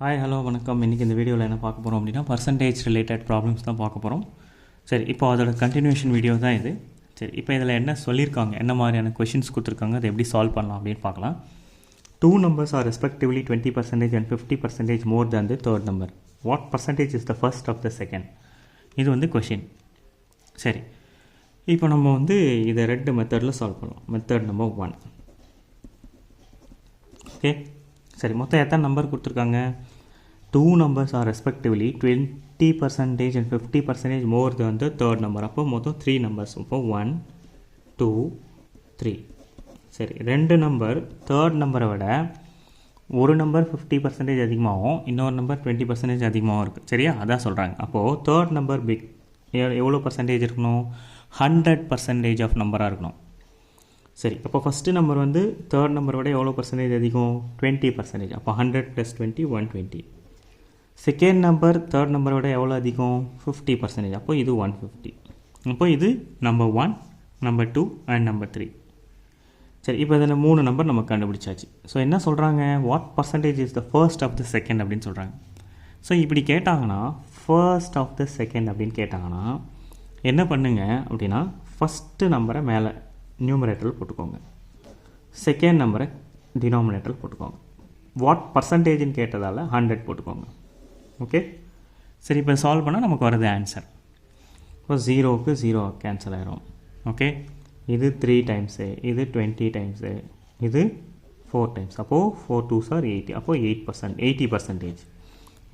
Hi hello வணக்கம். இன்றைக்கி இந்த வீடியோவில் என்ன பார்க்க போகிறோம் அப்படின்னா பர்சன்டேஜ் ரிலேட்டட் ப்ராப்ளம்ஸ் தான் பார்க்க போகிறோம். சரி, இப்போ அதோட கண்டினியூஷன் வீடியோ தான் இது. சரி, இப்போ இதில் என்ன சொல்லியிருக்காங்க, என்ன மாதிரியான கொஷின்ஸ் கொடுத்துருக்காங்க, அதை எப்படி சால்வ் பண்ணலாம் அப்படின்னு பார்க்கலாம். 2 numbers are respectively 20% and 50% more than the third number. What percentage is the first of the second? இது வந்து கொஷின். சரி, இப்போ நம்ம வந்து இதை 2 மெத்தடில் சால்வ் பண்ணலாம். Method number 1. ஓகே, சரி, மொத்தம் எத்தனை நம்பர் கொடுத்துருக்காங்க? 2 numbers are respectively 20% and 50% more than the third number. அப்போ மொத்தம் 3 numbers. அப்போ 1 2 3. சரி, 2 நம்பர் தேர்ட் நம்பரை விட ஒரு நம்பர் 50% அதிகமாகவும் இன்னொரு நம்பர் 20% அதிகமாகவும் இருக்குது. சரியா, அதான் சொல்கிறாங்க. அப்போது தேர்ட் நம்பர் எவ்வளோ பர்சன்டேஜ் இருக்கணும்? 100% ஆஃப் நம்பராக இருக்கணும். சரி, அப்போ ஃபஸ்ட்டு நம்பர் வந்து தேர்ட் நம்பரை விட எவ்வளோ பர்சன்டேஜ் அதிகம்? 20%. அப்போ 100 + 20 120. செகண்ட் நம்பர் தேர்ட் நம்பரை விட எவ்வளோ அதிகம்? 50%. அப்போ இது 150. அப்போ இது நம்பர் 1, நம்பர் 2 அண்ட் நம்பர் 3. சரி, இப்போ இதில் 3 நம்பர் நம்ம கண்டுபிடிச்சாச்சு. ஸோ என்ன சொல்கிறாங்க? What percentage is the first of the second அப்படின்னு சொல்கிறாங்க. ஸோ இப்படி கேட்டாங்கன்னா ஃபர்ஸ்ட் ஆஃப் த செகண்ட் அப்படின்னு கேட்டாங்கன்னா என்ன பண்ணுங்க அப்படின்னா, ஃபஸ்ட்டு நம்பரை மேலே நியூமரேட்டரில் போட்டுக்கோங்க, செகண்ட் நம்பரை டினாமினேட்டரில் போட்டுக்கோங்க. வாட் பர்சன்டேஜ்னு கேட்டதால் 100 போட்டுக்கோங்க. ஓகே, சரி, இப்போ சால்வ் பண்ணால் நமக்கு வரது ஆன்சர். இப்போ 0க்கு 0 கேன்சல் ஆகிரும். ஓகே, இது 3 டைம்ஸு, இது 20 டைம்ஸு, இது 4 டைம்ஸ். அப்போது 4 2s are 80. அப்போது 80%.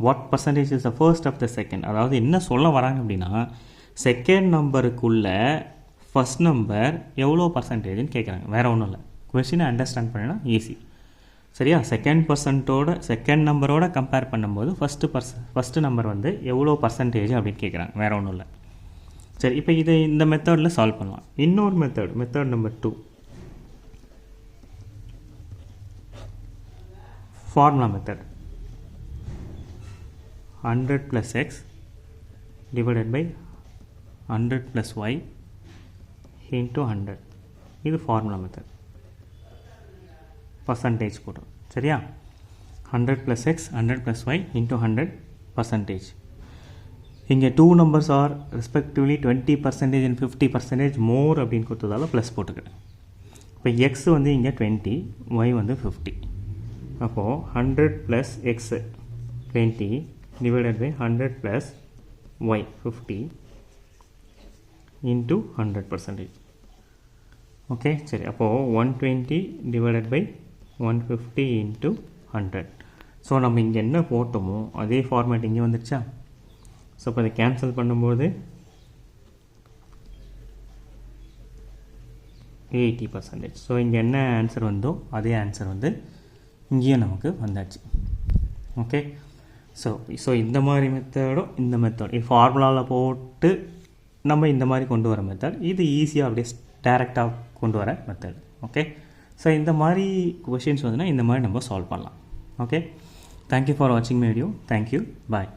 What percentage is the first of the second? அதாவது என்ன சொல்ல வராங்க அப்படின்னா, செகண்ட் நம்பருக்குள்ள ஃபஸ்ட் நம்பர் எவ்வளோ பர்சன்டேஜ்னு கேட்குறாங்க. வேறு ஒன்றும் இல்லை. கொஷினை அண்டர்ஸ்டாண்ட் பண்ணினா ஈஸி. சரியா, செகண்ட் நம்பரோட கம்பேர் பண்ணும்போது ஃபஸ்ட்டு நம்பர் வந்து எவ்வளோ பர்சன்டேஜ் அப்படின்னு கேட்குறாங்க. வேறு ஒன்றும் இல்லை. சரி, இப்போ இதை இந்த மெத்தடில் சால்வ் பண்ணலாம். இன்னொரு method number 2, formula method. 100 + x divided by 100 + y into 100. இது ஃபார்முலா மெத்தட். பர்சன்டேஜ் போடுறோம். சரியா, 100 + x 100 + y இன்ட்டு 100%. இங்கே 2 numbers ஆர் ரெஸ்பெக்டிவ்லி 20% and 50% மோர் அப்படின்னு கொடுத்ததால ப்ளஸ் போட்டுக்கிறேன். இப்போ எக்ஸ் வந்து இங்கே 20, ஒய் வந்து 50. அப்போது 100 + x 20 divided by 100 + y 50 into 100%. Okay, சரி, அப்போது 120 டிவைடட் பை 150 இன்ட்டு 100. ஸோ நம்ம இங்கே என்ன போட்டோமோ அதே ஃபார்மேட் இங்கே வந்துருச்சா? ஸோ இப்போ அதை கேன்சல் பண்ணும்போது 80%. ஸோ இங்கே என்ன ஆன்சர் வந்தோ அதே ஆன்சர் வந்து இங்கேயும் நமக்கு வந்தாச்சு. ஓகே, ஸோ இந்த மாதிரி மெத்தடும் இந்த மெத்தட், இது ஃபார்முலாவில் போட்டு நம்ம இந்த மாதிரி கொண்டு வர மெத்தட், இது ஈஸியாக அப்படியே டேரெக்டாக கொண்டு வர மெத்தட். ஓகே, ஸோ இந்த மாதிரி கொஷின்ஸ் வந்துன்னா இந்த மாதிரி நம்ம சால்வ் பண்ணலாம். ஓகே, தேங்க்யூ ஃபார் வாட்சிங் மை வீடியோ. Thank you, bye.